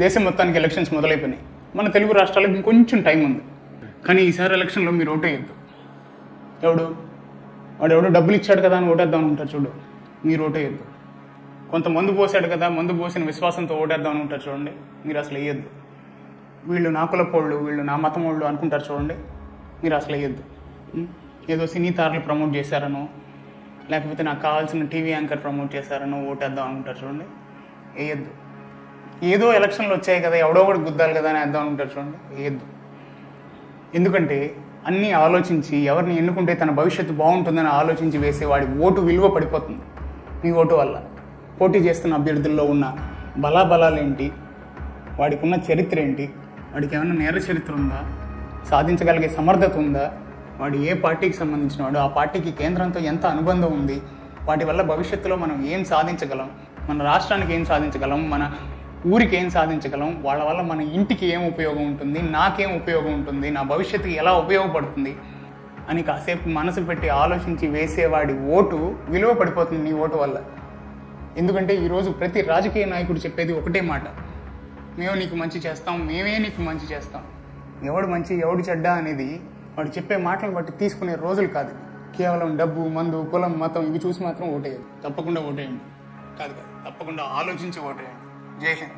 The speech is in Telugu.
దేశం మొత్తానికి ఎలక్షన్స్ మొదలైపోయినాయి. మన తెలుగు రాష్ట్రాలకు ఇంకొంచెం టైం ఉంది. కానీ ఈసారి ఎలక్షన్లో మీరు ఓటేయద్దు. వాడు డబ్బులు ఇచ్చాడు కదా అని ఓటేద్దాం అనుకుంటారు చూడు, మీరు ఓటేయద్దు. కొంత మందు పోసాడు కదా, మందు పోసిన విశ్వాసంతో ఓటేద్దాం అనుకుంటారు చూడండి, మీరు అసలు వేయద్దు. వీళ్ళు నా కులపోళ్ళు, వీళ్ళు నా మతం వాళ్ళు అనుకుంటారు చూడండి, మీరు అసలు వేయద్దు. ఏదో సినీ తారలు ప్రమోట్ చేశారనో, లేకపోతే నాకు కావాల్సిన టీవీ యాంకర్ ప్రమోట్ చేశారనో ఓటేద్దాం అనుకుంటారు చూడండి, వేయద్దు. ఏదో ఎలక్షన్లు వచ్చాయి కదా, ఎవడో ఒకటి గుద్దాలి కదా అని వేద్దాం అనుకుంటారు చూడండి, వేయద్దు. ఎందుకంటే అన్నీ ఆలోచించి ఎవరిని ఎన్నుకుంటే తన భవిష్యత్తు బాగుంటుందని ఆలోచించి వేసే వాడి ఓటు విలువ పడిపోతుంది మీ ఓటు వల్ల. పోటీ చేస్తున్న అభ్యర్థుల్లో ఉన్న బలాబలాలేంటి, వాడికి ఉన్న చరిత్ర ఏంటి, వాడికి ఏమైనా నేర చరిత్ర ఉందా, సాధించగలిగే సమర్థత ఉందా, వాడు ఏ పార్టీకి సంబంధించిన వాడు, ఆ పార్టీకి కేంద్రంతో ఎంత అనుబంధం ఉంది, వాటి వల్ల భవిష్యత్తులో మనం ఏం సాధించగలం, మన రాష్ట్రానికి ఏం సాధించగలం, మన ఊరికి ఏం సాధించగలం, వాళ్ళ వల్ల మన ఇంటికి ఏం ఉపయోగం ఉంటుంది, నాకేం ఉపయోగం ఉంటుంది, నా భవిష్యత్తుకి ఎలా ఉపయోగపడుతుంది అని కాసేపు మనసు పెట్టి ఆలోచించి వేసేవాడి ఓటు విలువ పడిపోతుంది నీ ఓటు వల్ల. ఎందుకంటే ఈరోజు ప్రతి రాజకీయ నాయకుడు చెప్పేది ఒకటే మాట, మేము నీకు మంచి చేస్తాం, మేమే నీకు మంచి చేస్తాం. ఎవడు మంచి ఎవడు చెడ్డ అనేది వాడు చెప్పే మాటలను బట్టి తీసుకునే రోజులు కాదు. కేవలం డబ్బు, మందు, కులం, మతం ఇవి చూసి మాత్రం ఓటేయండి. తప్పకుండా ఓటేయండి. కాదు తప్పకుండా ఆలోచించి ఓటేయండి. జై హింద్.